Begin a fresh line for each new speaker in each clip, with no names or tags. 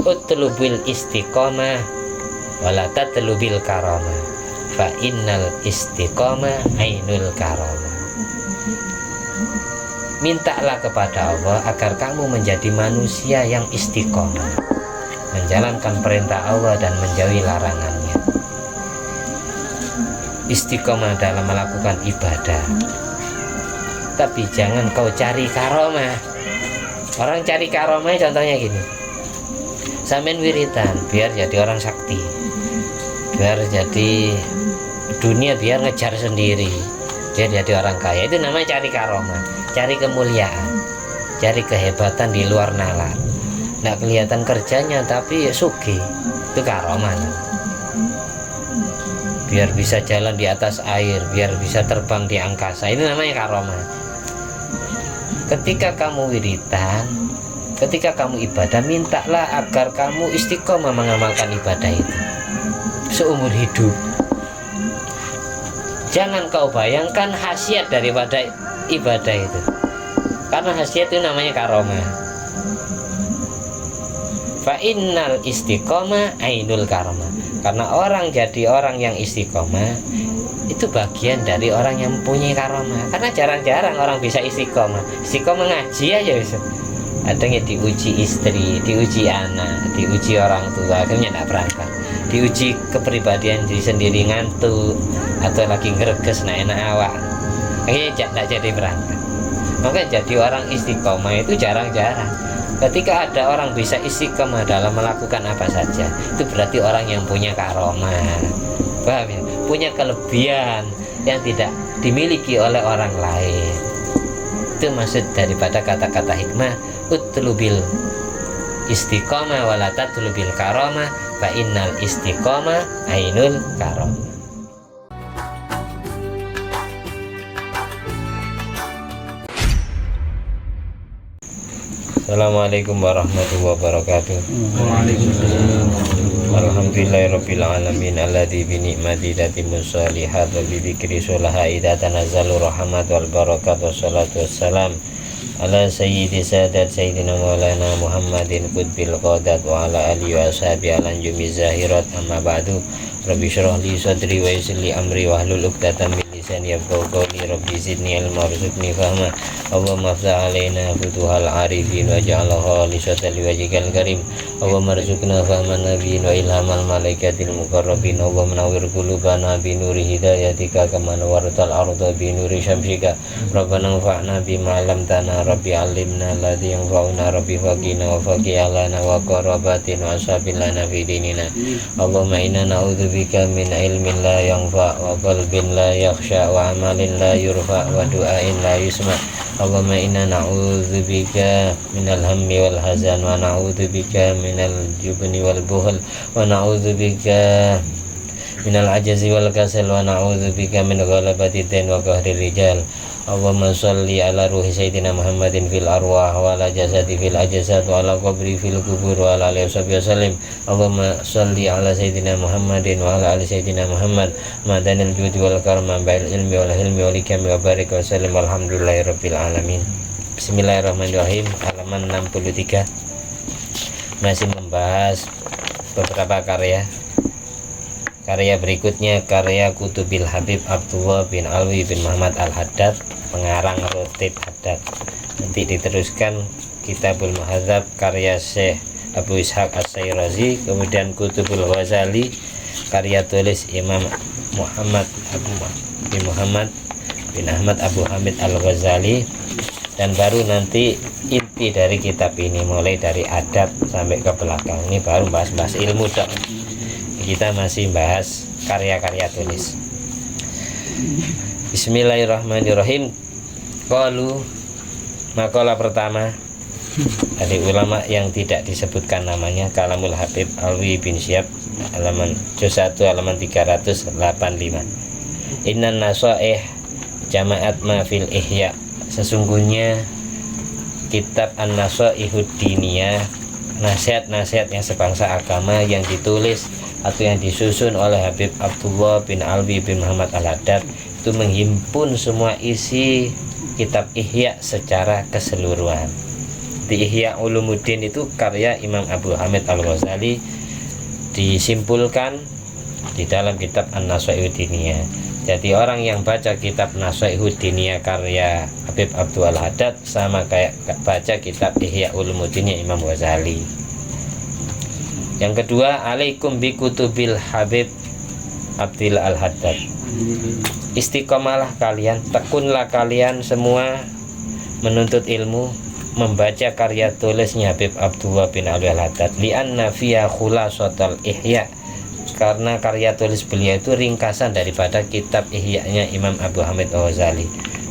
utlubil istiqomah wala tatlubil karamah fa innal istiqomah ainul karamah. Mintalah kepada Allah agar kamu menjadi manusia yang istiqomah, menjalankan perintah Allah dan menjauhi larangannya. Istiqomah dalam melakukan ibadah. Tapi jangan kau cari karomah. Orang cari karomah contohnya gini, sampean wiritan biar jadi orang sakti, biar jadi dunia, biar ngejar sendiri, biar jadi orang kaya. Itu namanya cari karomah, cari kemuliaan, cari kehebatan di luar nalar. Nggak kelihatan kerjanya tapi sugih, itu karomah. Biar bisa jalan di atas air, biar bisa terbang di angkasa, ini namanya karomah. Ketika kamu wiritan, ketika kamu ibadah, mintalah agar kamu istiqomah mengamalkan ibadah itu seumur hidup. Jangan kau bayangkan khasiat daripada ibadah itu, karena khasiat itu namanya karomah. Fa innal istiqomah ainul karomah. Karena orang jadi orang yang istiqomah itu bagian dari orang yang mempunyai karomah. Karena jarang-jarang orang bisa istiqomah. Istiqomah ngaji aja bisa. Adanya diuji istri, diuji anak, diuji orang tua, akhirnya tidak berangkat. Diuji kepribadian diri sendiri, ngantuk atau lagi ngereges nak enak awak, akhirnya tidak jadi berangkat. Maka jadi orang istiqomah itu jarang-jarang. Ketika ada orang bisa istiqomah dalam melakukan apa saja, itu berarti orang yang punya karomah. Paham ya? Punya kelebihan yang tidak dimiliki oleh orang lain. Itu maksud daripada kata-kata hikmah, utlubil istiqomah wala tatlubil karomah fa innal istiqomah ainul karomah. Assalamualaikum warahmatullahi wabarakatuh.
Waalaikumsalam.
Alhamdulillahirabbil alamin alladzi bi ni'mati tatimmus shalihat wa bi dzikri sholaha idza tanazzalu rahmat wal barakat wassalatu wassalam ala sayyidi sadat sayyidina maulana Muhammadin qutbil qadat wa ala alihi wa ashabihi alan jumi zahirat amma ba'du. Rabbi shrah li sadri wa yassir li amri wahlul 'uqdatam min lisani yafqahu qawli. Rabbi zidni ilma warzuqni fahma. Allahumma ftah alaina futuhal arifin waj'alhu khalisatan liwajhikal karim. Allahumma rzuqna fahman nabiyyin wa ilhamal malaikatil muqarrabin. Allahumma nawwir qulubana bi nuri hidayatika kama nawwartal arda bi nuri syamsika. Rabbana anfa'na bima 'allamtana. Rabbi 'allimna alladzi yanfa'una. Rabbi faqina wa faqih alana wa qarabatin wa asabil lana fi dinina. Allahumma inna na'udzubika min ilmin la yanfa' wa qalbin la yakhsha wa amalin la yurfa' wa du'ain la yusma'. Allahumma inna na'udzubika minal hammi wal hazan wa na'udzubika minal jubni wal buhl wa na'udzubika minal ajazi wal kasal wa na'udzubika min ghalabati dain wa qahri rijal. Allahumma sholli ala ruhi sayyidina Muhammadin fil arwah wa ala jasadi fil ajsad wa ala qabri fil kubur wa ala alihi wasallam. Allahumma sholli ala sayyidina Muhammadin wa ala ali sayyidina Muhammad madanil judi wal karma bil ilmi wal hilmi wal hikami wa barik wa sallim alhamdulillahirabbil alamin. Bismillahirrahmanirrahim. Halaman 63 masih membahas beberapa karya. Karya berikutnya karya Kutubil Habib Abdullah bin Alwi bin Muhammad Al-Haddad, pengarang Rotib Haddad. Nanti diteruskan Kitabul Muhadzab karya Syekh Abu Ishaq As-Sayrazi, kemudian Kutubul Ghazali karya tulis Imam Muhammad bin Muhammad bin Ahmad Abu Hamid Al-Ghazali, dan baru nanti inti dari kitab ini mulai dari adab sampai ke belakang. Ini baru bahas-bahas ilmu dok. Kita masih bahas karya-karya tulis. Bismillahirrahmanirrahim. Qalu, makalah pertama dari ulama yang tidak disebutkan namanya, Kalamul Habib Alwi bin Syihab, halaman juz 1 halaman 385. Innan nasaih jama'at ma fil ihya. Sesungguhnya kitab An-Nasaihud Diniyah, nasihat-nasihat yang sebangsa agama yang ditulis atau yang disusun oleh Habib Abdullah bin Alwi bin Muhammad Al-Haddad, itu menghimpun semua isi kitab Ihya secara keseluruhan. Di Ihya Ulumuddin itu karya Imam Abu Hamid Al-Ghazali disimpulkan di dalam kitab An-Nasaihud Diniyah. Jadi orang yang baca kitab Nasaihud Diniyah karya Habib Abdul Haddad sama kayak baca kitab Ihya Ulumuddin Imam Ghazali. Yang kedua, alaikum bi kutubil Habib Abdul Al-Haddad. Istiqomalah kalian, tekunlah kalian semua menuntut ilmu, membaca karya tulisnya Habib Abdullah bin Ali Al-Haddad, li'anna fiya khulasatul ihya, karena karya tulis beliau itu ringkasan daripada kitab Ihya-nya Imam Abu Hamid Al-Ghazali.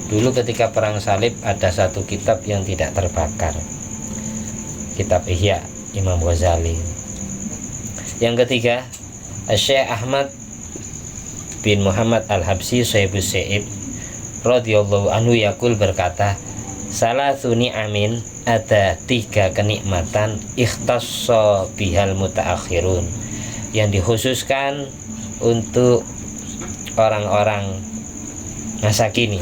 Dulu ketika perang salib ada satu kitab yang tidak terbakar, kitab Ihya Imam Ghazali. Yang ketiga, Syekh Ahmad bin Muhammad Al-Habsyi Sahibus Sa'ib radhiyallahu anhu yaqul berkata, salatsu ni'amin, ada 3 kenikmatan ikhtassa bihal mutaakhirun, yang dikhususkan untuk orang-orang masa kini,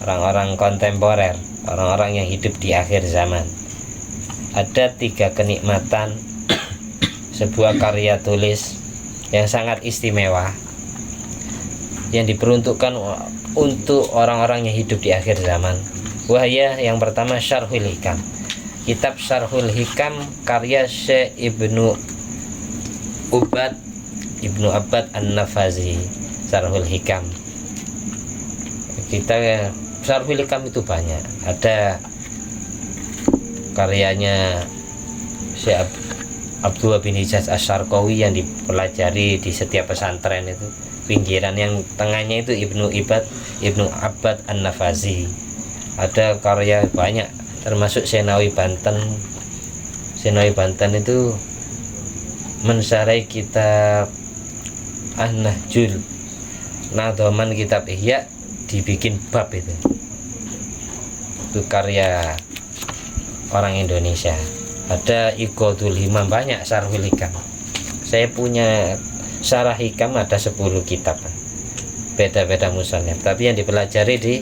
orang-orang kontemporer, orang-orang yang hidup di akhir zaman. Ada 3 kenikmatan sebuah karya tulis yang sangat istimewa, yang diperuntukkan untuk orang-orang yang hidup di akhir zaman. Wahya, yang pertama Syarhul Hikam, kitab Syarhul Hikam karya Syekh Ibnu Abbad An-Nafazi. Syarhul Hikam, kita Syarhul Hikam itu banyak, ada karyanya Syekh Abdullah bin Hijaz Asy-Syarqawi yang dipelajari di setiap pesantren itu, pinggiran yang tengahnya itu Ibnu Abbad An-Nafazi. Ada karya banyak, termasuk Senawi Banten. Senawi Banten itu mensarai kitab An-Nahjul, Nadhaman kitab Ihya, dibikin bab itu karya orang Indonesia. Ada Iqadul Himam, banyak Syarhul Hikam. Saya punya Syarah Hikam ada 10 kitab, beda-beda musannaf, tapi yang dipelajari di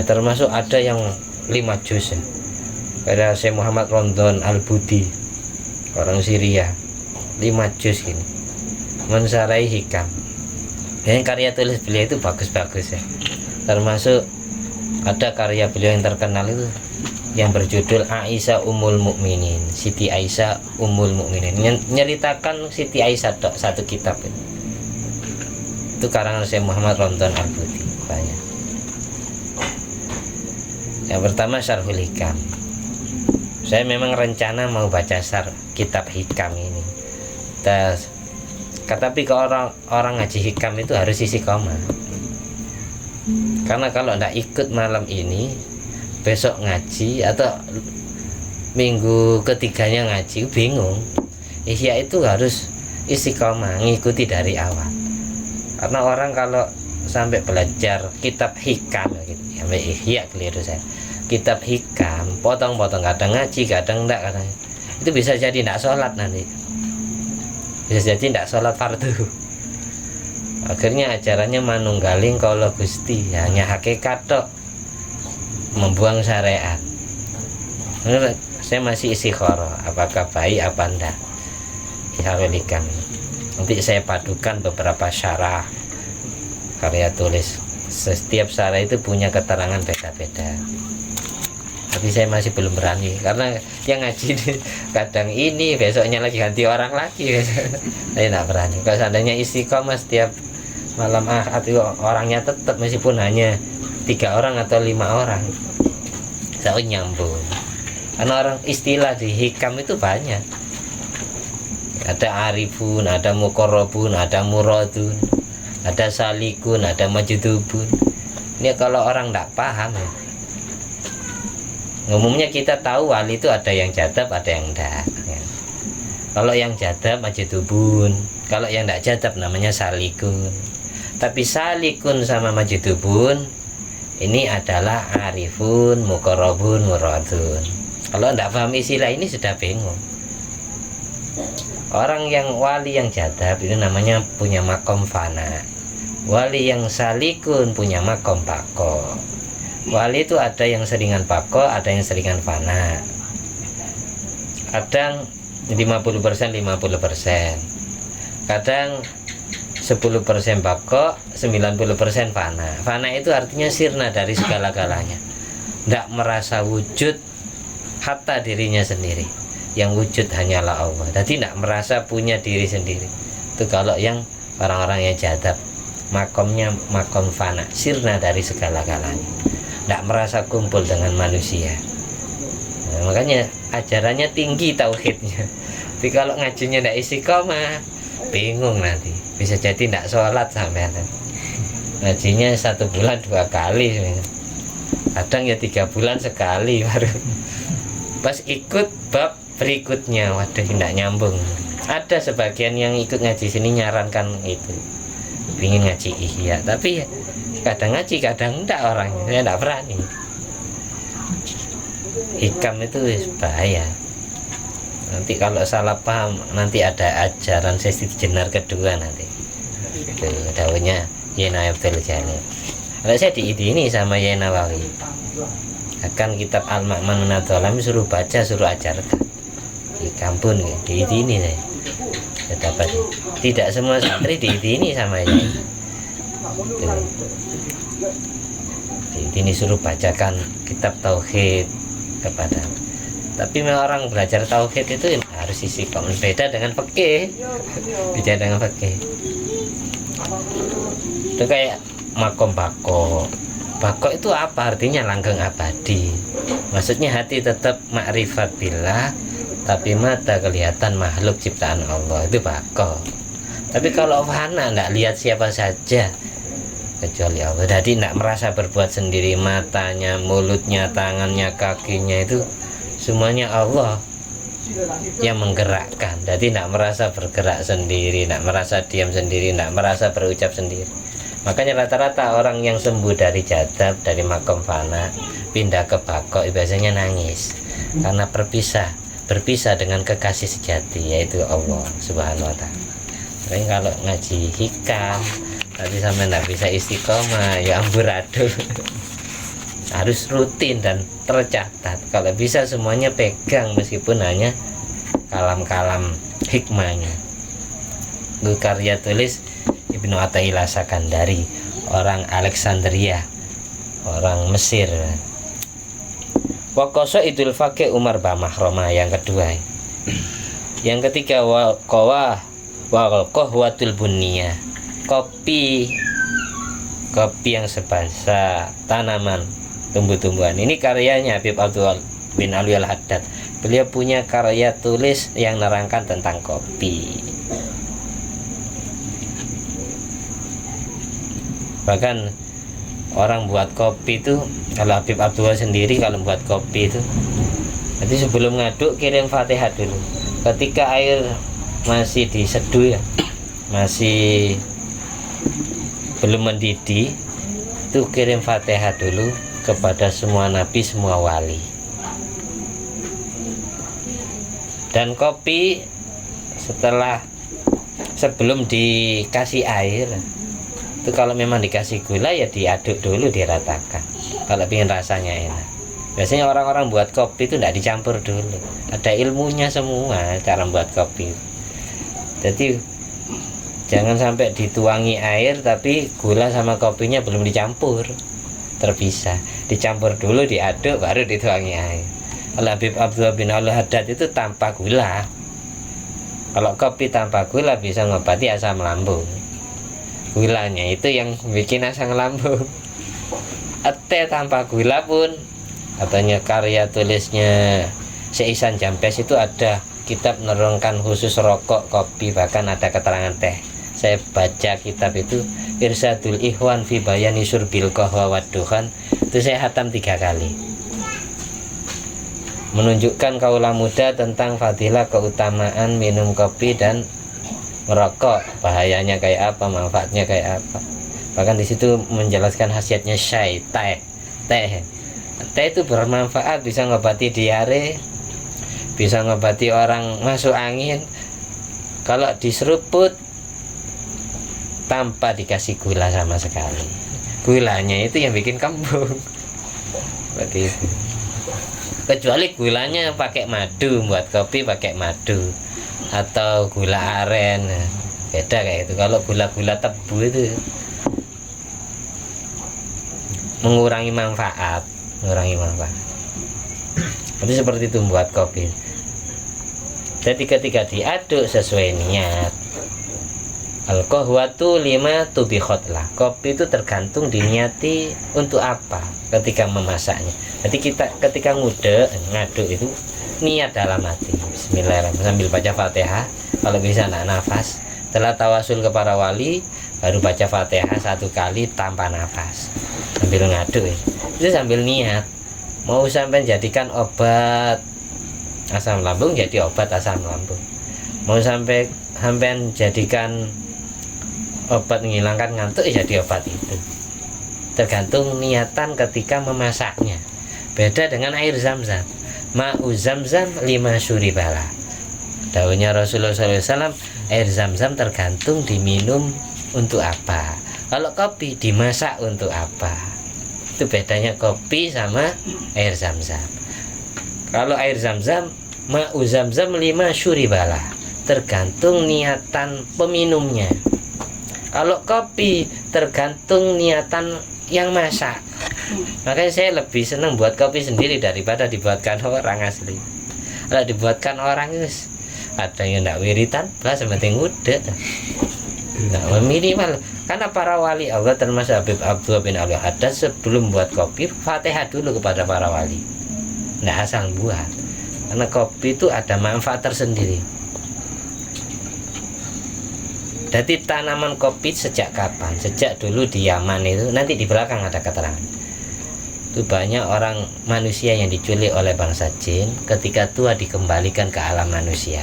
termasuk ada yang 5 juz ya. Ada Syekh Muhammad Rondon Al-Budi, orang Syria, 5 juz gini, mensarai hikam. Dan karya tulis beliau itu bagus-bagus ya. Termasuk ada karya beliau yang terkenal itu yang berjudul Aisyah Ummul Mukminin, Siti Aisyah Ummul Mukminin, nyeritakan Siti Aisyah satu kitab itu karangan Syekh Muhammad Rondon Al-Budi, banyak. Yang pertama Syarhul Hikam. Saya memang rencana mau baca kitab Hikam ini. Tapi kalau orang ngaji Hikam itu harus istiqomah. Karena kalau tidak ikut malam ini, besok ngaji atau minggu ketiganya ngaji bingung. Ihya itu harus istiqomah, ngikuti dari awal. Karena orang kalau sampai belajar kitab Hikam gitu, sampai Ihya keliru saya. Kitab Hikam potong-potong, kadang ngaji, kadang enggak, kadang itu bisa jadi enggak sholat nanti, bisa jadi enggak sholat fardu. Akhirnya ajarannya manunggaling kalau Gusti, hanya hakikat tok, membuang syariat. Menurut saya masih istikharah apakah baik apa enggak Syarhul Hikam. Nanti saya padukan beberapa syarah karya tulis. Setiap syarah itu punya keterangan beda-beda, tapi saya masih belum berani karena yang ngaji kadang ini, besoknya lagi ganti orang lagi. Saya tidak berani. Kalau seandainya istiqomah setiap malam Ahad itu orangnya tetap, meskipun hanya 3 orang atau 5 orang, saya nyambung. Karena orang istilah di Hikam itu banyak, ada arifun, ada muqarrabun, ada muradun, ada salikun, ada majdzubun. Ini kalau orang tidak paham ya. Umumnya kita tahu wali itu ada yang jadab, ada yang enggak ya. Kalau yang jadab majdzubun, kalau yang enggak jadab namanya salikun. Tapi salikun sama majdzubun ini adalah arifun, muqarrabun, muradun. Kalau enggak paham istilah ini sudah bingung. Orang yang wali yang jadab itu namanya punya makom fana. Wali yang salikun punya makom bako. Wali itu ada yang seringan bako, ada yang seringan fana. kadang 50% 50%, kadang 10% bako, 90% fana. Fana itu artinya sirna dari segala-galanya, tidak merasa wujud hatta dirinya sendiri, yang wujud hanyalah Allah. Jadi tidak merasa punya diri sendiri. Itu kalau yang orang-orang yang jadab, makomnya makom fana, sirna dari segala-galanya, tidak merasa kumpul dengan manusia. Nah, makanya ajarannya tinggi tauhidnya. Tapi kalau ngajinya tidak istiqomah, bingung nanti. Bisa jadi tidak sholat sampai ngajinya 1 bulan 2 kali, kadang ya 3 bulan sekali baru. Pas ikut bab berikutnya, waduh tidak nyambung. Ada sebagian yang ikut ngaji sini nyarankan itu, ingin ngaji ihya, tapi ya kadang ngaji kadang enggak orangnya, saya tidak berani. Hikam itu bahaya. Nanti kalau salah paham, nanti ada ajaran sesi jenar kedua nanti. Itu daunnya Yena Abdul Jalil. Kalau saya ini sama Yena Nawawi, akan kitab Al-Ma'man Minadzalam suruh baca, suruh ajarkan di kampung ya, di ini saya dapat. Tidak semua santri di ini sama Yena. Di ini suruh bacakan kitab tauhid kepada. Tapi memang orang belajar tauhid itu harus istiqomah. Beda dengan fikih. Beda dengan fikih. Itu kayak makom bako. Bako itu apa artinya? Langgeng abadi. Maksudnya hati tetap makrifat billah, tapi mata kelihatan makhluk ciptaan Allah. Itu bako. Tapi kalau fana enggak lihat siapa saja kecuali Allah. Jadi enggak merasa berbuat sendiri, matanya, mulutnya, tangannya, kakinya itu semuanya Allah yang menggerakkan. Jadi tidak merasa bergerak sendiri, tidak merasa diam sendiri, tidak merasa berucap sendiri. Makanya rata-rata orang yang sembuh dari jadab, dari makom fana, pindah ke bako, biasanya nangis karena berpisah dengan kekasih sejati, yaitu Allah Subhanahu wa Ta'ala. Makanya kalau ngaji hikam tapi sampai tidak bisa istiqomah, ya amburadul. Harus rutin dan tercatat. Kalau bisa semuanya pegang, meskipun hanya kalam-kalam hikmahnya. Itu karya tulis Ibnu Athaillah Sakandari, orang Alexandria, orang Mesir. Wakoso idul fakih Umar Bamahroma yang kedua. Yang ketiga wakohwatul bunia, kopi yang sebangsa tanaman, tumbuh-tumbuhan. Ini karyanya Habib Abdul bin Alwi Al-Haddad. Beliau punya karya tulis yang nerangkan tentang kopi. Bahkan orang buat kopi itu, kalau Habib Abdul sendiri kalau buat kopi itu, nanti sebelum ngaduk kirim Fatihah dulu. Ketika air masih diseduh ya, masih belum mendidih, itu kirim Fatihah dulu kepada semua nabi, semua wali. Dan kopi sebelum dikasih air itu, kalau memang dikasih gula ya diaduk dulu, diratakan kalau ingin rasanya enak. Biasanya orang-orang buat kopi itu tidak dicampur dulu, ada ilmunya semua cara buat kopi. Jadi jangan sampai dituangi air tapi gula sama kopinya belum dicampur, terpisah. Dicampur dulu, diaduk, baru dituangi air. Kalau Habib Abdul bin Al-Haddad itu tanpa gula. Kalau kopi tanpa gula bisa ngobati asam lambung. Gulanya itu yang bikin asam lambung. Teh tanpa gula pun, katanya karya tulisnya Syekh Ihsan Jampes itu ada kitab menerangkan khusus rokok, kopi, bahkan ada keterangan teh. Saya baca kitab itu, Irsadul Ikhwan fi Bayani Surbil Qahwa Wadduhan, itu saya hatam 3 kali. Menunjukkan kaula muda tentang fadilah keutamaan minum kopi dan merokok, bahayanya kayak apa, manfaatnya kayak apa. Bahkan di situ menjelaskan khasiatnya syai, teh itu bermanfaat, bisa ngobati diare, bisa ngobati orang masuk angin kalau diseruput tanpa dikasih gula sama sekali. Gulanya itu yang bikin kembung. Seperti itu. kecuali gulanya pakai madu, buat kopi pakai madu atau gula aren, beda kayak itu. Kalau gula-gula tebu itu mengurangi manfaat. Itu seperti itu buat kopi. Jadi ketika diaduk sesuai niat, al-qahwatu lima tubikhot lah. Kopi itu tergantung diniati untuk apa ketika memasaknya. Jadi kita ketika ngaduk itu niat dalam hati. Bismillahirrahmanirrahim, sambil baca Fatihah. Kalau bisa nafas. Setelah tawasul ke para wali, baru baca Fatihah 1 kali tanpa nafas. Sambil ngaduk itu sambil niat. Mau sampai jadikan obat asam lambung, jadi obat asam lambung. Mau sampai jadikan obat menghilangkan ngantuk, jadi obat itu. Tergantung niatan ketika memasaknya. Beda dengan air zam-zam. Ma'u zam-zam 5 syuribala. Dawuhnya Rasulullah SAW, air zam-zam tergantung diminum untuk apa. Kalau kopi dimasak untuk apa. Itu bedanya kopi sama air zam-zam. Kalau air zam-zam, ma'u zam-zam 5 syuribala, tergantung niatan peminumnya. Kalau kopi tergantung niatan yang masak. Makanya saya lebih senang buat kopi sendiri daripada dibuatkan orang asli. Kalau dibuatkan orang guys, ada yang tidak wiritan, lah sementing udah. Nah, minimal karena para wali Allah termasuk Habib Abdullah bin Ali Haddad sebelum buat kopi Fatihah dulu kepada para wali. Tidak asal buat. Karena kopi itu ada manfaat tersendiri. Jadi tanaman kopi sejak kapan? Sejak dulu di Yaman itu, nanti di belakang ada keterangan. Itu banyak orang manusia yang diculik oleh bangsa jin, ketika tua dikembalikan ke alam manusia.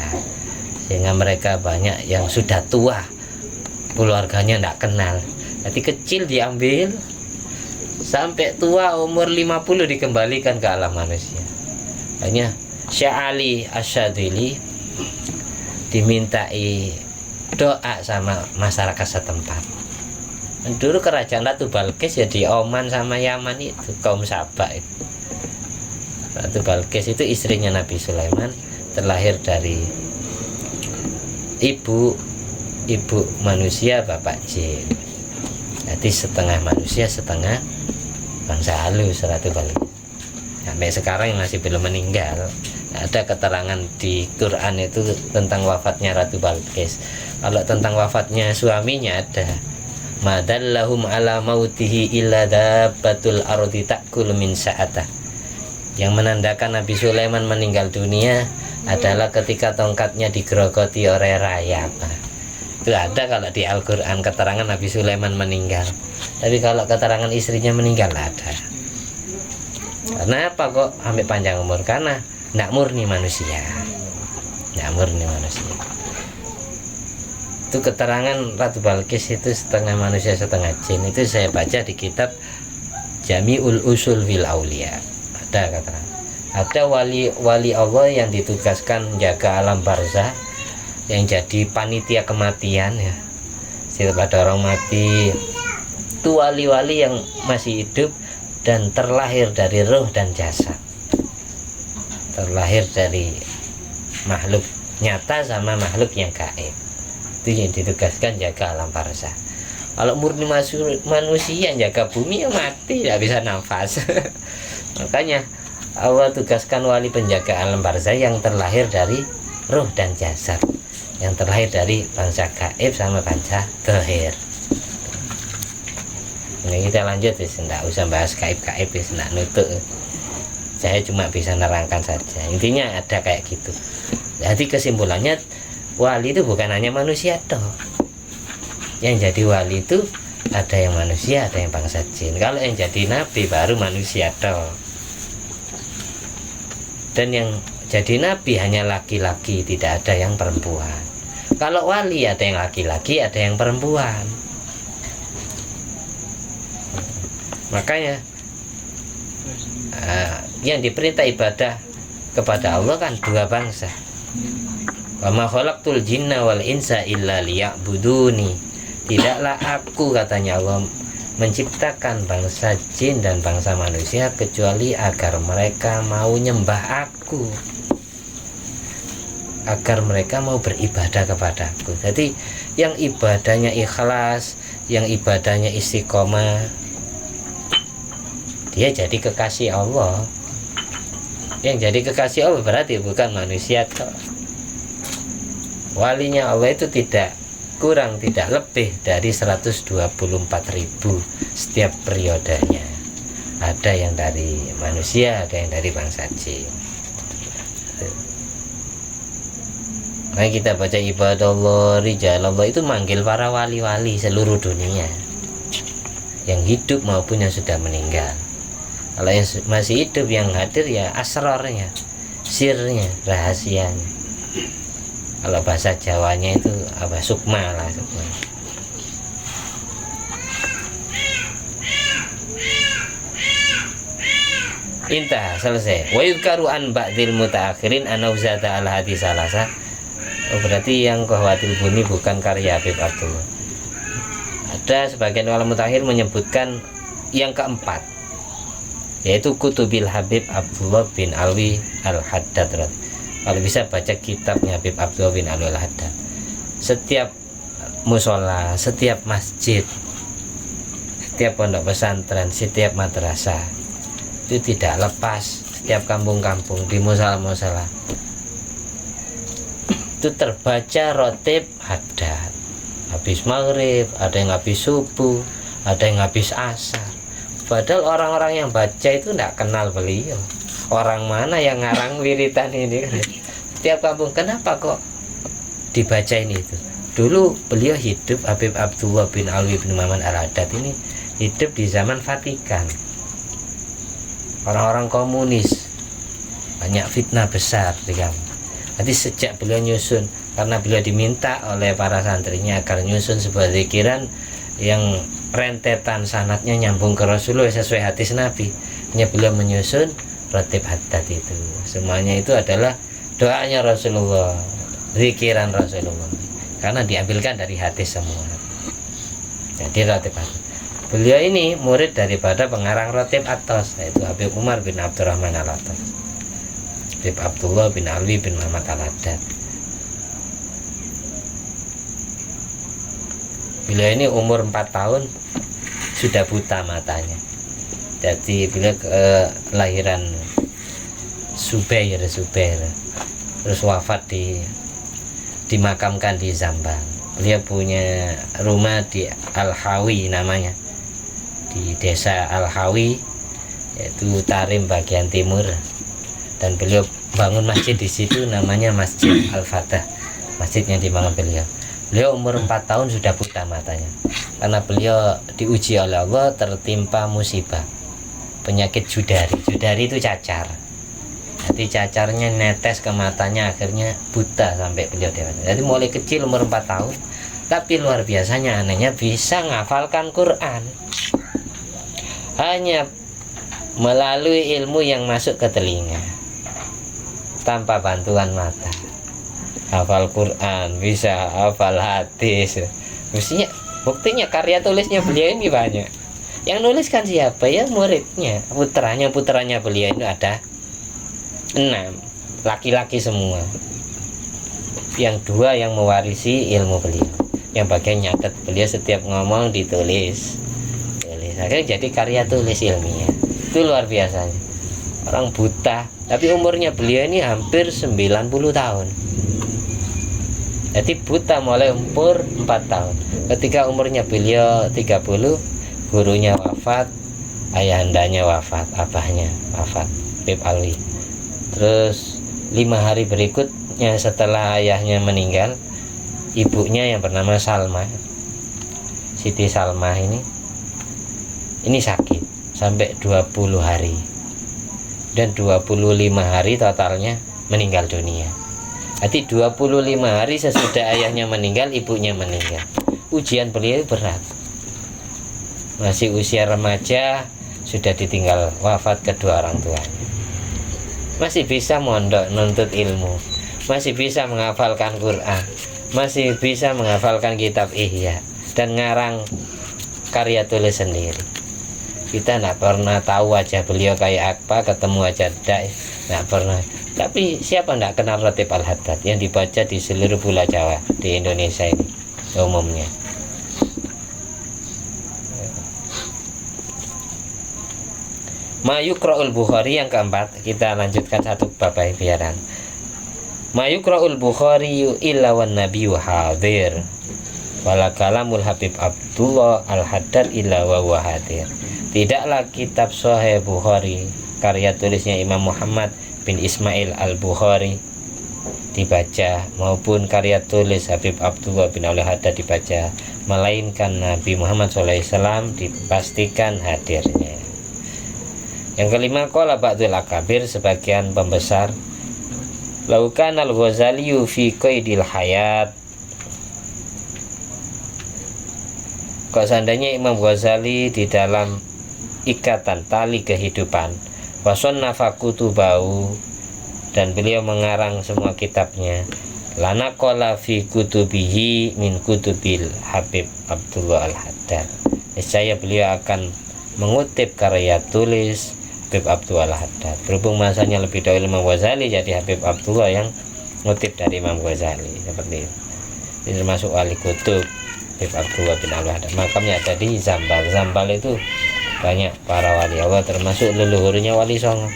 Sehingga mereka banyak yang sudah tua, keluarganya tidak kenal. Jadi kecil diambil, sampai tua umur 50 dikembalikan ke alam manusia. Hanya Syekh Ali Asyadili dimintai doa sama masyarakat setempat. Dulu kerajaan Ratu Balkis ya di Oman sama Yaman itu, kaum Sabak itu. Ratu Balkis itu istrinya Nabi Sulaiman, terlahir dari ibu manusia bapak jin. Jadi setengah manusia setengah bangsa halus Ratu Balkis. Sampai sekarang masih belum meninggal. Ada keterangan di Quran itu tentang wafatnya Ratu Balkis. Kalau tentang wafatnya suaminya ada, madallahum ala mautihi illa dabbatul ardi ta'kul min sa'atah. Yang menandakan Nabi Sulaiman meninggal dunia adalah ketika tongkatnya digerogoti oleh rayap. Itu ada kalau di Al-Quran keterangan Nabi Sulaiman meninggal. Tapi kalau keterangan istrinya meninggal ada. Karena apa kok sampai panjang umur? Karena tidak murni manusia. Itu keterangan Ratu Balkis itu setengah manusia setengah jin. Itu saya baca di kitab Jami'ul Usul fil Aulia. Ada keterangan. Ada wali Allah yang ditugaskan jaga alam barzah, yang jadi panitia kematian ya. Setiap ada orang mati, itu wali-wali yang masih hidup dan terlahir dari roh dan jasad. Terlahir dari makhluk nyata sama makhluk yang gaib. Itu yang ditugaskan jaga alam barzah. Kalau murni manusia jaga bumi ya mati, tidak bisa nafas. Makanya Allah tugaskan wali penjaga alam barzah yang terlahir dari roh dan jasad, yang terlahir dari bangsa gaib sama bangsa zahir. Nah, kita lanjut, tidak usah bahas gaib-gaib, tidak nutuk. Saya cuma bisa nerangkan saja. Intinya ada kayak gitu. Jadi kesimpulannya, wali itu bukan hanya manusia toh. Yang jadi wali itu ada yang manusia, ada yang bangsa jin. Kalau yang jadi nabi baru manusia toh. Dan yang jadi nabi hanya laki-laki, tidak ada yang perempuan. Kalau wali ada yang laki-laki, ada yang perempuan. Makanya yang diperintah ibadah kepada Allah kan dua bangsa. Wa ma khalaqtul jinna wal insa illa liya'buduni. Tidaklah aku, katanya Allah, menciptakan bangsa jin dan bangsa manusia kecuali agar mereka mau nyembah aku, agar mereka mau beribadah kepadaku. Jadi yang ibadahnya ikhlas, yang ibadahnya istiqomah, dia jadi kekasih Allah. Yang jadi kekasih Allah berarti bukan manusia toh. Walinya Allah itu tidak kurang, tidak lebih dari 124.000 setiap periodenya. Ada yang dari manusia, ada yang dari bangsa jin. Nah, kita baca ibadallah, rijalallah itu manggil para wali-wali seluruh dunia, yang hidup maupun yang sudah meninggal. Kalau yang masih hidup, yang hadir ya asrornya, sirnya, rahasianya. Kalau bahasa Jawanya itu apa, sukma lah, sukma. Intah, selesai. Wa yudkaru an ba'dil mutaakhirin anauzata al hadis salasa. Oh, berarti yang Qahwatul Buni bukan karya Habib Abdullah. Ada sebagian ulama mutakhir menyebutkan yang keempat, yaitu Kutubil Habib Abdullah bin Alwi al-Haddad. Kalau bisa baca kitabnya Habib Abdullah bin Alwi al-Haddad. Setiap musola, setiap masjid, setiap pondok pesantren, setiap madrasah itu tidak lepas, setiap kampung-kampung di musola-musola itu terbaca rotib haddad. Habis maghrib, ada yang habis subuh, ada yang habis asar. Padahal orang-orang yang baca itu tidak kenal beliau. Orang mana yang ngarang wiritan ini? Setiap kampung, kenapa kok dibaca ini itu? Dulu beliau hidup, Habib Abdullah bin Alwi bin Muhammad al-Haddad ini hidup di zaman Vatikan. Orang-orang komunis, banyak fitnah besar di kampung. Jadi sejak beliau nyusun, karena beliau diminta oleh para santrinya agar nyusun sebuah zikiran yang rentetan sanatnya nyambung ke Rasulullah sesuai hadis Nabi, hanya beliau menyusun rotib haddad itu. Semuanya itu adalah doanya Rasulullah, zikiran Rasulullah, karena diambilkan dari hadis semua. Jadi rotib haddad. Beliau ini murid daripada pengarang rotib Atos, yaitu Habib Umar bin Abdurrahman al-Atos, Habib Abdullah bin Alwi bin Muhammad al-Haddad. Beliau ini umur 4 tahun sudah buta matanya. Jadi beliau kelahiran Subair, terus wafat dimakamkan di Zambang. Beliau punya rumah di Al-Hawi namanya, di desa Al-Hawi, yaitu Tarim bagian timur, dan beliau bangun masjid di situ namanya Masjid Al-Fatah, masjid yang dibangun beliau. Beliau umur 4 tahun sudah buta matanya, karena beliau diuji oleh Allah, tertimpa musibah penyakit judari. Judari itu cacar, jadi cacarnya netes ke matanya, akhirnya buta sampai beliau dewasa. Jadi mulai kecil umur 4 tahun, tapi luar biasanya anehnya bisa menghafalkan Quran hanya melalui ilmu yang masuk ke telinga tanpa bantuan mata. Hafal Quran, bisa hafal hadis. Mestinya buktinya karya tulisnya beliau ini banyak. Yang nuliskan siapa? Ya muridnya, putranya beliau itu ada 6, laki-laki semua. Yang 2 yang mewarisi ilmu beliau, yang bagian nyatet, beliau setiap ngomong ditulis. Akhirnya jadi karya tulis ilmiah. Itu luar biasanya. Orang buta, tapi umurnya beliau ini hampir 90 tahun. Jadi buta mulai umur 4 tahun. Ketika umurnya beliau 30, gurunya wafat, ayahandanya wafat, abahnya wafat, Habib Alwi. Terus 5 hari berikutnya setelah ayahnya meninggal, ibunya yang bernama Salma, Siti Salma ini sakit sampai 20 hari, dan 25 hari totalnya meninggal dunia. Jadi 25 hari sesudah ayahnya meninggal, ibunya meninggal. Ujian beliau berat. Masih usia remaja sudah ditinggal wafat kedua orang tuanya. Masih bisa mondok nuntut ilmu, masih bisa menghafalkan Quran, masih bisa menghafalkan kitab Ihya, dan ngarang karya tulis sendiri. Kita tidak pernah tahu wajah beliau kayak apa, ketemu wajah tidak pernah. Tapi siapa tidak kenal Ratib Al-Haddad yang dibaca di seluruh Pulau Jawa di Indonesia ini umumnya. Mayukra'ul Bukhari yang keempat, kita lanjutkan satu bab biaran. Mayukra'ul Bukhari illa wan nabiyyu hadir wala kalamul Habib Abdullah Al-Haddad illa wa huwa hadir. Tidaklah kitab Sahih Bukhari karya tulisnya Imam Muhammad bin Ismail Al-Bukhari dibaca maupun karya tulis Habib Abdullah bin Al-Haddad dibaca, melainkan Nabi Muhammad SAW dipastikan hadirnya. Yang kelima, qala ba'dul akabir, sebagian pembesar, laukan al-Ghazali fi qaidil hayat, kok seandainya Imam Ghazali di dalam ikatan tali kehidupan, wasannafa kutubahu, dan beliau mengarang semua kitabnya, lana qala fi kutubihi min kutubil Habib Abdullah Al-Haddad, niscaya beliau akan mengutip karya tulis Habib Abdullah Al-Haddad. Berhubung masanya lebih dahulu Imam Ghazali, jadi Habib Abdullah yang ngutip dari Imam Ghazali, seperti itu. Ini termasuk ahli kutub Habib Abdullah bin Al-Haddad. Makamnya ada di Zambal. Zambal itu banyak para wali Allah, termasuk leluhurnya Wali Songo.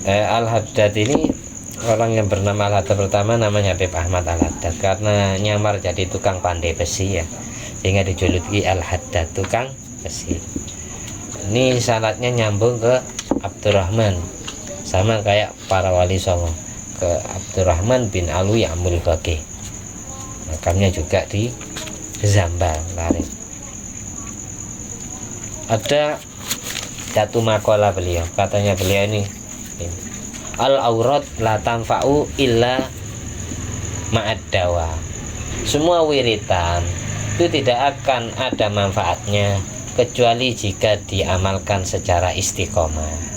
Al-Haddad ini orang yang bernama Al-Haddad pertama namanya Habib Ahmad Al-Haddad, karena nyamar jadi tukang pandai besi ya, sehingga dijuluki Al-Haddad, tukang besi. Ini sanadnya nyambung ke Abdurrahman, sama kayak para wali songo, ke Abdurrahman bin Alwi Amul Baqi. Makamnya juga di Zambal Larik. Ada satu makalah beliau, katanya beliau ini, al-aurat la tanfa'u illa ma'ad dawa. Semua wiritan itu tidak akan ada manfaatnya kecuali jika diamalkan secara istiqomah.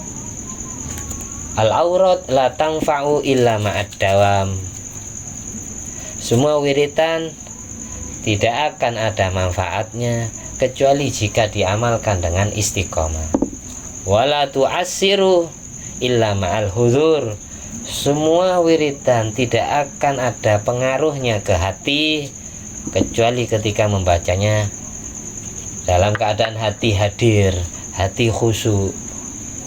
Al-aurat la tanfa'u illa ma'ad dawam. Semua wiritan tidak akan ada manfaatnya kecuali jika diamalkan dengan istiqomah. Wala tu'assiru illa ma'al hudzur. Semua wiritan tidak akan ada pengaruhnya ke hati kecuali ketika membacanya dalam keadaan hati hadir, hati khusyuk.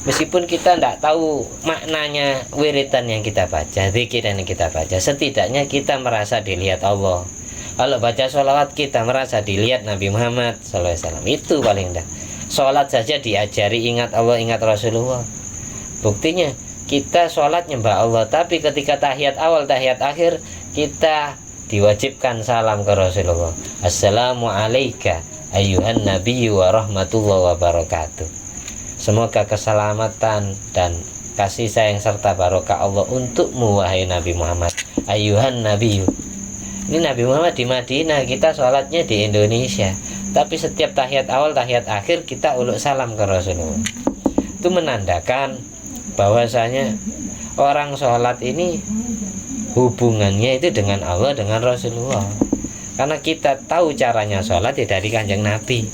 Meskipun kita tidak tahu maknanya wiritan yang kita baca, zikir yang kita baca, setidaknya kita merasa dilihat Allah. Kalau baca sholawat kita merasa dilihat Nabi Muhammad SAW, itu paling dah. Sholat saja diajari ingat Allah, ingat Rasulullah. Buktinya kita sholat nyembah Allah, tapi ketika tahiyat awal, tahiyat akhir, kita diwajibkan salam ke Rasulullah. Assalamu alaika ayyuhan nabiyyu wa rahmatullahi wa barakatuh. Semoga keselamatan dan kasih sayang serta barokah Allah untukmu wahai Nabi Muhammad. Ayyuhan nabiyyu. Ini Nabi Muhammad di Madinah, kita sholatnya di Indonesia, tapi setiap tahiyat awal, tahiyat akhir kita uluk salam ke Rasulullah. Itu menandakan bahwasanya orang sholat ini hubungannya itu dengan Allah, dengan Rasulullah. Karena kita tahu caranya sholat ya dari Kanjeng Nabi,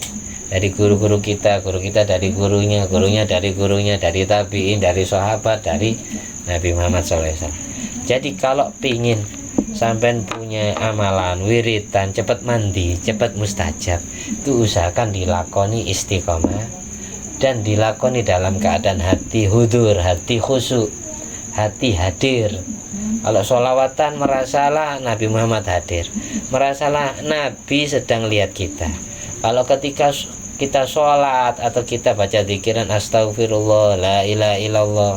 dari guru-guru kita, guru kita dari gurunya, gurunya dari gurunya, dari tabi'in, dari sahabat, dari Nabi Muhammad SAW. Jadi kalau pingin sampai punya amalan wiritan cepat mandi, cepat mustajab, itu usahakan dilakoni istiqomah dan dilakoni dalam keadaan hati hudur, hati khusyuk, hati hadir. Kalau sholawatan merasalah Nabi Muhammad hadir, merasalah Nabi sedang lihat kita. Kalau ketika kita sholat atau kita baca zikiran astagfirullah, la ilaha illallah,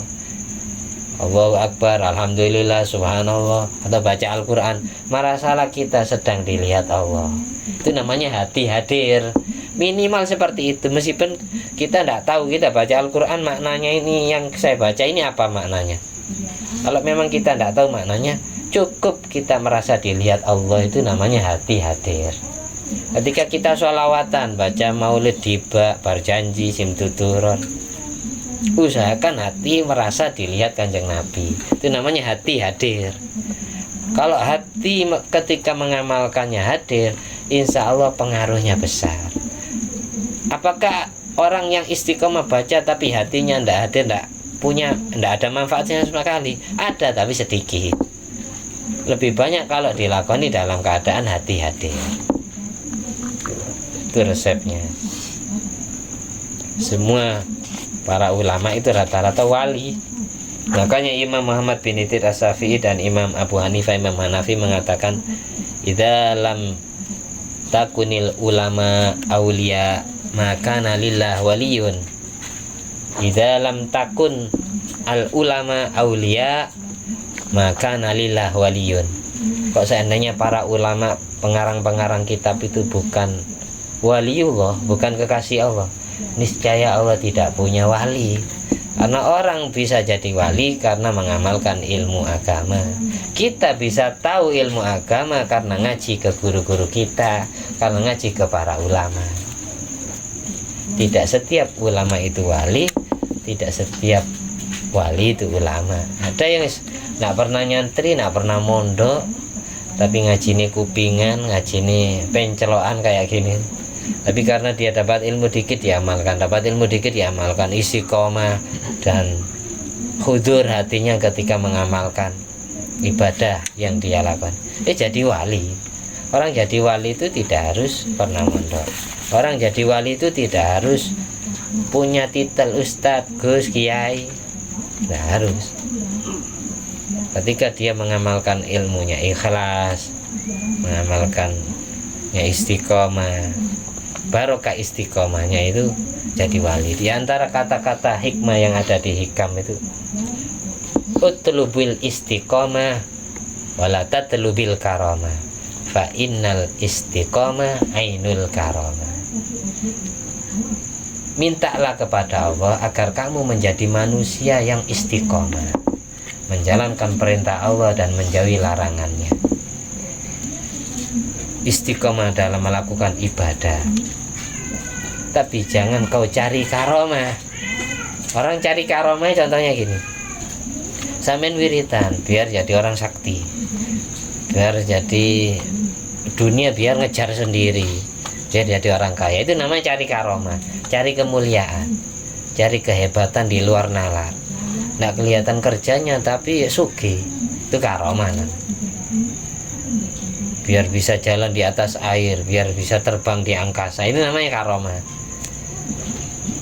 Allahu akbar, alhamdulillah, subhanallah, atau baca Al-Quran, merasalah kita sedang dilihat Allah. Itu namanya hati hadir. Minimal seperti itu. Meskipun kita tidak tahu, kita baca Al-Quran maknanya ini, yang saya baca ini apa maknanya. Kalau memang kita tidak tahu maknanya, cukup kita merasa dilihat Allah, itu namanya hati hadir. Ketika kita sholawatan, baca maulid tiba, berjanji, simtuturon, usahakan hati merasa dilihat Kanjeng Nabi, itu namanya hati hadir. Kalau hati ketika mengamalkannya hadir, insya Allah pengaruhnya besar. Apakah orang yang istiqomah baca tapi hatinya tidak ada manfaatnya sama sekali? Ada, tapi sedikit. Lebih banyak kalau dilakoni dalam keadaan hati-hati. Itu resepnya. Semua para ulama itu rata-rata wali. Makanya Imam Muhammad bin Idris As-Syafi'i dan Imam Abu Hanifah, Imam Hanafi mengatakan, idza lam takunil ulama aulia maka nalillah waliyun. Idza lam takun al ulama aulia maka nalillah waliyun. Kok seandainya para ulama pengarang-pengarang kitab itu bukan waliullah, bukan kekasih Allah, niscaya Allah tidak punya wali. Karena orang bisa jadi wali karena mengamalkan ilmu agama. Kita bisa tahu ilmu agama karena ngaji ke guru-guru kita, karena ngaji ke para ulama. Tidak setiap ulama itu wali, tidak setiap wali itu ulama. Ada yang tidak pernah nyantri, tidak pernah mondok, tapi ngaji ini kupingan, ngaji ini pencelokan kayak gini. Tapi karena dia dapat ilmu dikit diamalkan, istiqomah dan khudur hatinya ketika mengamalkan ibadah yang dia lakukan, jadi wali. Orang jadi wali itu tidak harus pernah mondok. Orang jadi wali itu tidak harus punya titel ustadz, gus, kiai. Tidak harus. Ketika dia mengamalkan ilmunya ikhlas, mengamalkannya istiqomah, barokah istiqomahnya itu jadi wali. Di antara kata-kata hikmah yang ada di hikam itu, utlubil istiqomah wala tatlubil karamah fa innal istiqomah ainul karamah. Mintalah kepada Allah agar kamu menjadi manusia yang istiqomah, menjalankan perintah Allah dan menjauhi larangannya. Istiqomah dalam melakukan ibadah. Tapi jangan kau cari karomah. Orang cari karomah contohnya gini, sampean wiritan biar jadi orang sakti, biar jadi dunia, biar ngejar sendiri, biar jadi orang kaya. Itu namanya cari karomah, cari kemuliaan, cari kehebatan di luar nalar. Nggak kelihatan kerjanya tapi sugih, itu karomah. Biar bisa jalan di atas air, biar bisa terbang di angkasa, ini namanya karomah.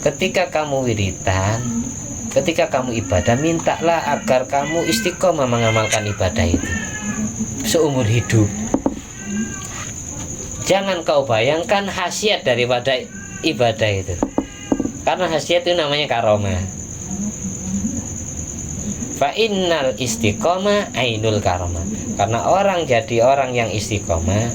Ketika kamu wiridan, ketika kamu ibadah, mintalah agar kamu istiqomah mengamalkan ibadah itu seumur hidup. Jangan kau bayangkan khasiat daripada ibadah itu, karena khasiat itu namanya karomah. Fa innal istiqomah ainul karomah. Karena orang jadi orang yang istiqomah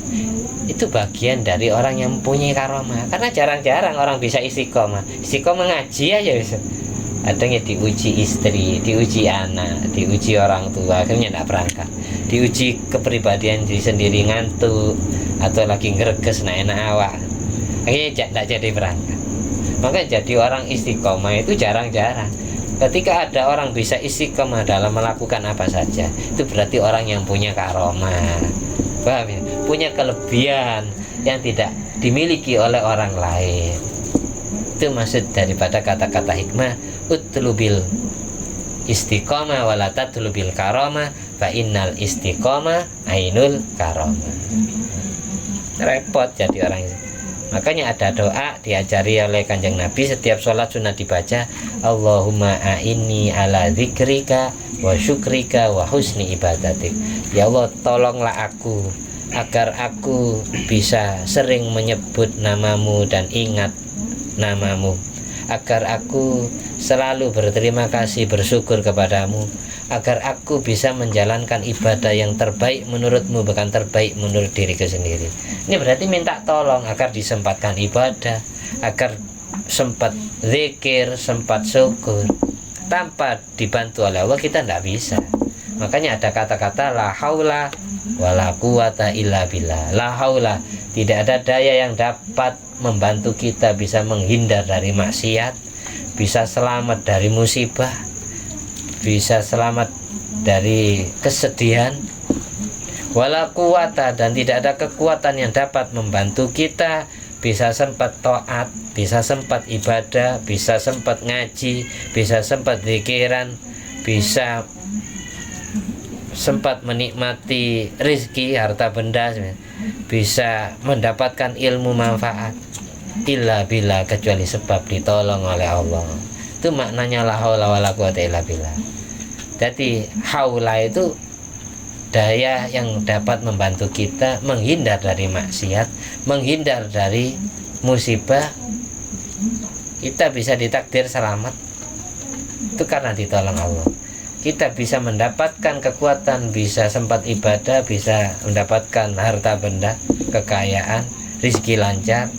itu bagian dari orang yang mempunyai karomah. Karena jarang-jarang orang bisa istiqomah. Istiqomah ngaji aja bisa. Adanya diuji istri, diuji anak, diuji orang tua, akhirnya tidak berangkat. Diuji kepribadian diri sendiri, ngantuk atau lagi ngereges enak awak, akhirnya tidak jadi berangkat. Maka jadi orang istiqomah itu jarang-jarang. Ketika ada orang bisa istiqomah dalam melakukan apa saja, itu berarti orang yang punya karomah. Paham ya? Punya kelebihan yang tidak dimiliki oleh orang lain. Itu maksud daripada kata-kata hikmah, utlubil istiqomah wala tatlubil karomah fa innal istiqomah ainul karomah. Repot jadi orang itu. Makanya ada doa diajari oleh Kanjeng Nabi setiap sholat sunat dibaca, Allahumma a'inni ala dzikrika wa syukrika wa husni ibadatik. Ya Allah, tolonglah aku agar aku bisa sering menyebut namamu dan ingat namamu, agar aku selalu berterima kasih, bersyukur kepadamu, agar aku bisa menjalankan ibadah yang terbaik menurutmu, bukan terbaik menurut diriku sendiri. Ini berarti minta tolong agar disempatkan ibadah, agar sempat zikir, sempat syukur. Tanpa dibantu oleh Allah kita tidak bisa. Makanya ada kata-kata la haula wala quwata illa billah. La haula, tidak ada daya yang dapat membantu kita bisa menghindar dari maksiat, bisa selamat dari musibah, bisa selamat dari kesedihan. wala quwata, dan tidak ada kekuatan yang dapat membantu kita bisa sempat taat, bisa sempat ibadah, bisa sempat ngaji, bisa sempat zikiran, bisa sempat menikmati rizki, harta benda, bisa mendapatkan ilmu manfaat, illa bila, kecuali sebab ditolong oleh Allah. Itu maknanya la haula wala quwata illa billah. Jadi haula itu daya yang dapat membantu kita menghindar dari maksiat, menghindar dari musibah. Kita bisa ditakdir selamat itu karena ditolong Allah. Kita bisa mendapatkan kekuatan, bisa sempat ibadah, bisa mendapatkan harta benda, kekayaan, rizki lancar,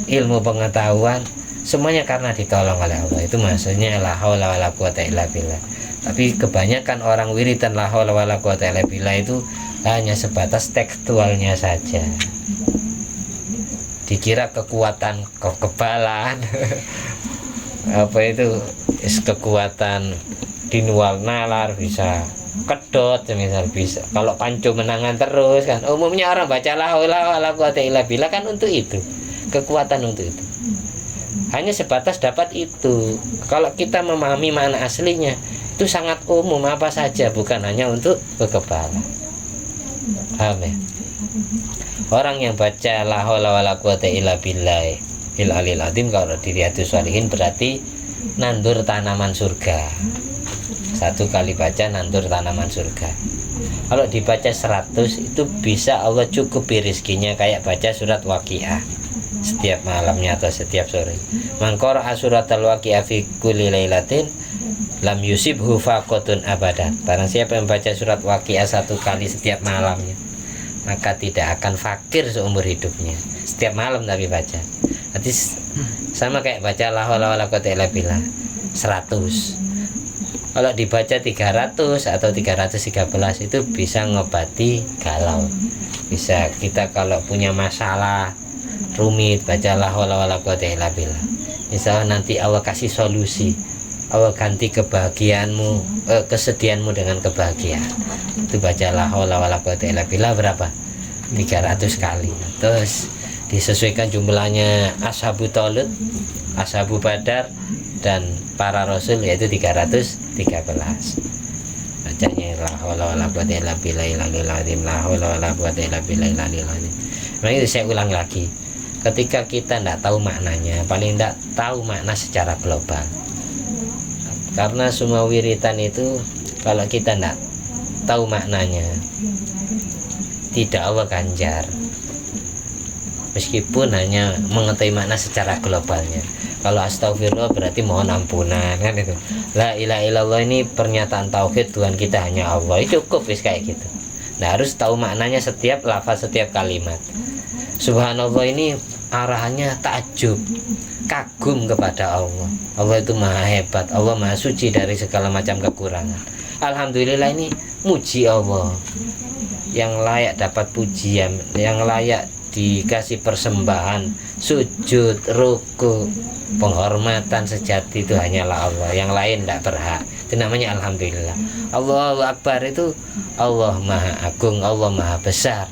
ilmu pengetahuan, semuanya karena ditolong oleh Allah. Itu maksudnya la haula wala quwata illa billah. Tapi kebanyakan orang wiridan la haula wala quwata illa billah itu hanya sebatas tekstualnya saja. Dikira kekuatan kekebalan apa itu kekuatan dinual nalar, bisa kedot misal, bisa kalau pancu menangan terus kan. Umumnya orang baca la haula wala quwata illa billah kan untuk itu, kekuatan untuk itu. Hanya sebatas dapat itu. Kalau kita memahami makna aslinya, itu sangat umum, apa saja, bukan hanya untuk kekebalan. Paham ya? Orang yang baca la haula wala quwata illa billah il alil azim, kalau di Riyadhus Shalihin berarti nandur tanaman surga. Satu kali baca nandur tanaman surga. Kalau dibaca 100 itu bisa Allah cukupi rizkinya kayak baca surat Waqiah setiap malamnya atau setiap sore. Man qara'a suratal Waqiah fi kulli lailatin lam yusibhu faqatun abadan. Barang siapa yang baca surat Waqiah 1 kali setiap malamnya, maka tidak akan fakir seumur hidupnya. Setiap malam tapi baca. Nanti sama kayak baca la haula wala quwata illa billah 100. Kalau dibaca 300 atau 313 itu bisa ngobati galau. Bisa kita kalau punya masalah rumit baca la haula wala quwata illa billah. Misalnya nanti Allah kasih solusi, Allah ganti kebahagiaanmu, kesedihanmu dengan kebahagiaan. Itu baca la haula wala quwata illa billah berapa? 300 kali. Terus disesuaikan jumlahnya ashabu Talut, ashabu Badar, dan para rasul, yaitu 313. Bacanya la haula wala quwata illa billahil azim, la haula wala quwata illa billahil azim. Nah itu saya ulang lagi. Ketika kita tidak tahu maknanya, paling tidak tahu makna secara global. Karena semua wiritan itu kalau kita tidak tahu maknanya, tidak Allah ganjar. Meskipun hanya mengetahui makna secara globalnya. Kalau astagfirullah berarti mohon ampunan kan itu. La ilaha illallah ini pernyataan tauhid, Tuhan kita hanya Allah. Itu cukup wis kayak gitu. Nah, harus tahu maknanya setiap lafaz, setiap kalimat. Subhanallah ini arahannya takjub, kagum kepada Allah. Allah itu maha hebat, Allah maha suci dari segala macam kekurangan. Alhamdulillah ini muji Allah, yang layak dapat pujian, yang layak dikasih persembahan, sujud, ruku, penghormatan sejati itu hanyalah Allah, yang lain tidak berhak. Itu namanya alhamdulillah. Allahu Akbar itu Allah maha agung, Allah maha besar,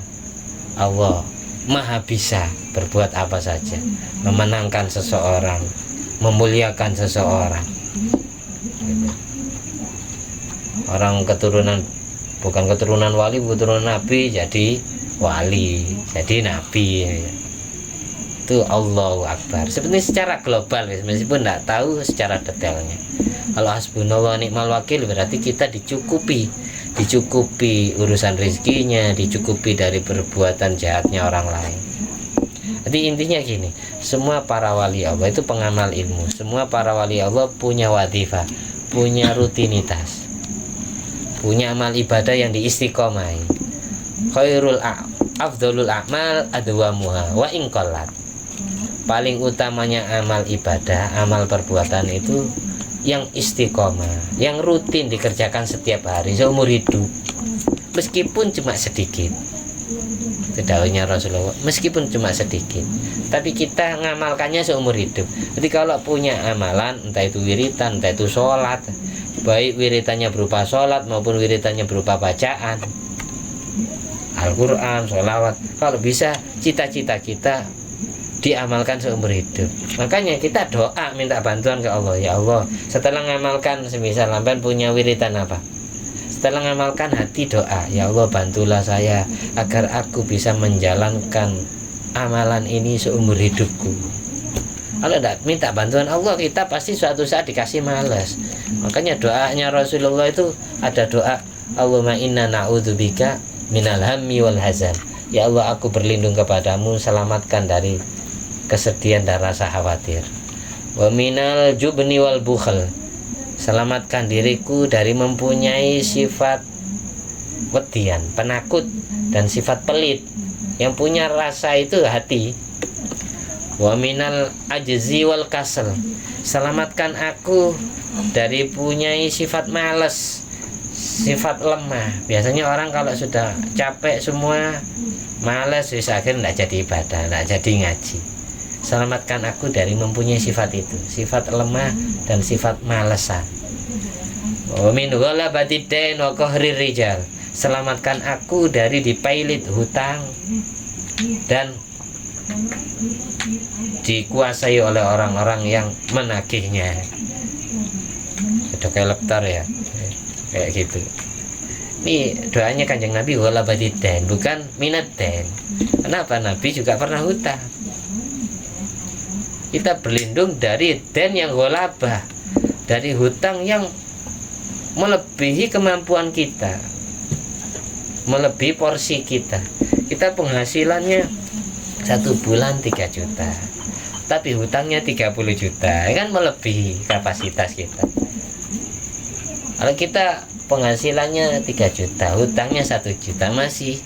Allah maha bisa berbuat apa saja, memenangkan seseorang, memuliakan seseorang. Orang keturunan, bukan keturunan wali, keturunan nabi jadi wali, jadi nabi. Itu Allahu Akbar. Sebenarnya secara global, meskipun tidak tahu secara detailnya. Kalau hasbunallah ni'mal wakil berarti kita dicukupi urusan rezekinya, dicukupi dari perbuatan jahatnya orang lain. Jadi intinya gini, semua para wali Allah itu pengamal ilmu. Semua para wali Allah punya wadifah, punya rutinitas, punya amal ibadah yang diistiqomahi. Afdolul a'mal adwamuha wa in qallat. Paling utamanya amal ibadah, amal perbuatan itu yang istiqomah, yang rutin dikerjakan setiap hari seumur hidup, meskipun cuma sedikit. Dawuhnya Rasulullah, meskipun cuma sedikit, tapi kita ngamalkannya seumur hidup. Jadi kalau punya amalan, entah itu wiritan, entah itu sholat, baik wiritannya berupa sholat maupun wiritannya berupa bacaan, Al-Quran, sholawat. Kalau bisa cita-cita kita diamalkan seumur hidup. Makanya kita doa minta bantuan ke Allah. Ya Allah, setelah ngamalkan, semisal lamban punya wiritan apa, setelah ngamalkan hati doa, ya Allah bantulah saya agar aku bisa menjalankan amalan ini seumur hidupku. Kalau tidak minta bantuan Allah, kita pasti suatu saat dikasih malas. Makanya doanya Rasulullah itu ada doa, Allahumma inna na'udzubika minal hammi wal hazan. Ya Allah, aku berlindung kepadamu, selamatkan dari kesedihan dan rasa khawatir. Wa minal jubni wal bukhl, selamatkan diriku dari mempunyai sifat wedian, penakut, dan sifat pelit. Yang punya rasa itu hati. Wa minal ajzi wal kasal, selamatkan aku dari punyai sifat malas, sifat lemah. Biasanya orang kalau sudah capek semua, malas, bisa akhirnya tidak jadi ibadah, tidak jadi ngaji. Selamatkan aku dari mempunyai sifat itu, sifat lemah dan sifat malesan. Wa min ghalabati dain wa qahrir rijal, selamatkan aku dari dipailit hutang dan dikuasai oleh orang-orang yang menagihnya. Udah kayak leptar ya, kayak gitu. Ini doanya Kanjeng Nabi ghalabati dain, bukan minat dain. Kenapa? Nabi juga pernah hutang. Kita berlindung dari dain yang ghalabah, dari hutang yang melebihi kemampuan kita, melebihi porsi kita. Kita penghasilannya 1 bulan 3 juta, tapi hutangnya 30 juta, kan melebihi kapasitas kita. Kalau kita penghasilannya 3 juta, hutangnya 1 juta, masih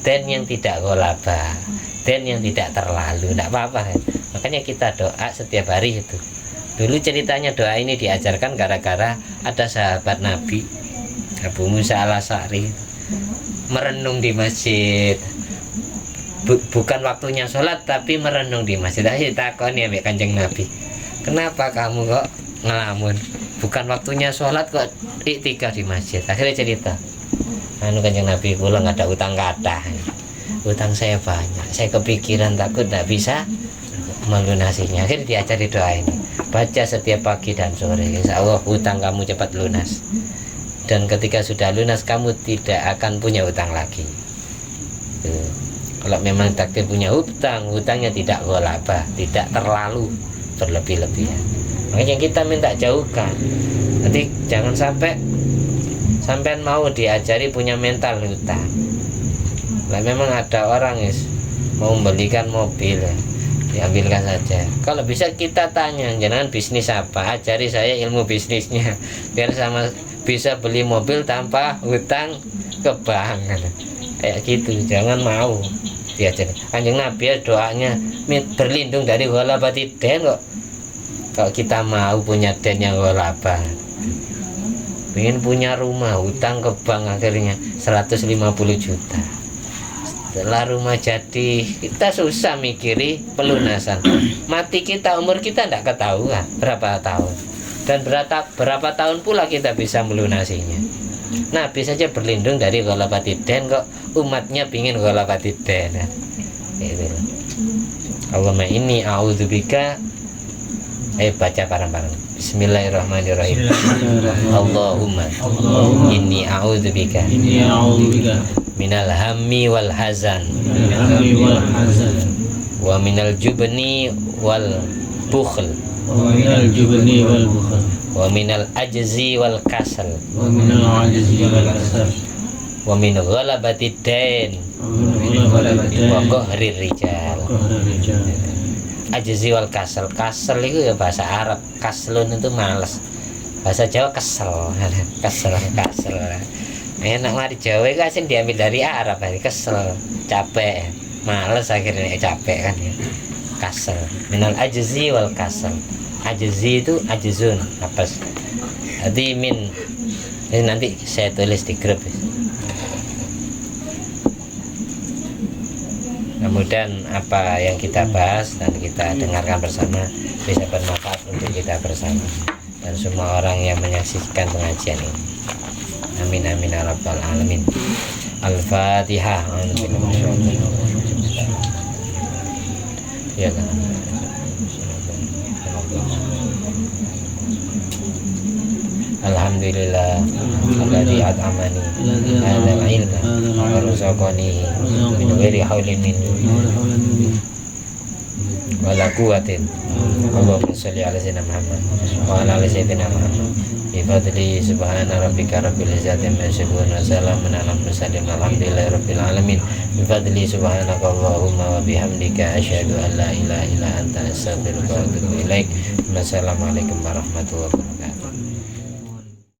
dain yang tidak ghalabah, dain yang tidak terlalu, tidak apa-apa kan? Makanya kita doa setiap hari itu. Dulu ceritanya doa ini diajarkan gara-gara ada sahabat Nabi Abu Musa al-Asy'ari merenung di masjid. Bukan waktunya sholat tapi merenung di masjid. Akhirnya takoni ya Kanjeng Nabi, kenapa kamu kok ngelamun? Bukan waktunya sholat kok iktikaf di masjid. Akhirnya cerita, Kanjeng Nabi, kula nggak ada utang kathah, utang saya banyak, saya kepikiran takut tidak bisa melunasinya. Akhirnya diajari doa ini, baca setiap pagi dan sore, insya Allah hutang kamu cepat lunas, dan ketika sudah lunas kamu tidak akan punya utang lagi. Kalau memang takdir punya hutang, hutangnya tidak ghalabah, tidak terlalu berlebih-lebihan. Makanya kita minta jauhkan. Nanti jangan sampai mau diajari punya mental hutang. Nah, memang ada orang mau membelikan mobil, diambilkan saja. Kalau bisa kita tanya, jangan bisnis apa, ajari saya ilmu bisnisnya, biar sama bisa beli mobil tanpa hutang ke bank. Kayak gitu, jangan mau diajari. Kanjeng Nabi doanya berlindung dari ghalabati dain kok. Kalau kita mau punya dain yang ghalabah, ingin punya rumah, hutang ke bank akhirnya 150 juta. Setelah rumah jadi, kita susah mikiri pelunasan. Mati kita, umur kita tidak ketahuan berapa tahun, dan berapa tahun pula kita bisa melunasinya. Nabi saja berlindung dari ghalabati dain, kok umatnya pingin ghalabati dain. Allahumma inni a'udzubika. Baca bareng-bareng. Bismillahirrahmanirrahim. Allahumma inni a'udzubika minal hammi wal hazan wa minal jubni wal bukhl wa minal ajzi wal kasal wa min ghalabati dain wa qahrir rijal. Ajzi wal kasal, kasal itu ya bahasa Arab, kaslun itu malas, bahasa Jawa kesel. Enak mari Jawa itu asing diambil dari Arab, kesel, capek, malas akhirnya capek kan ya. Kasal, minal ajzi wal kasal. Ajzi itu ajzun, napas. Jadi ini nanti saya tulis di grup. Kemudian apa yang kita bahas dan kita dengarkan bersama bisa bermanfaat untuk kita bersama dan semua orang yang menyaksikan pengajian ini. Amin amin ya rabbal alamin. Al-Fatihah. Ya kan. Alhamdulillah alladzi at'amani hadzal ilma wa razaqani min ghairi haulin minni wala quwwatin. Allahumma shalli ala sayyidina Muhammad wa ala ali sayyidina Muhammad bi fadli subhana rabbika rabbil izzati amma yasifun wa salamun alal mursalin walhamdulillahi rabbil alamin bi fadli subhanaka Allahumma wa bihamdika asyhadu an la ilaha illa anta astaghfiruka wa atubu ilaik. Wassalamualaikum warahmatullahi wabarakatuh.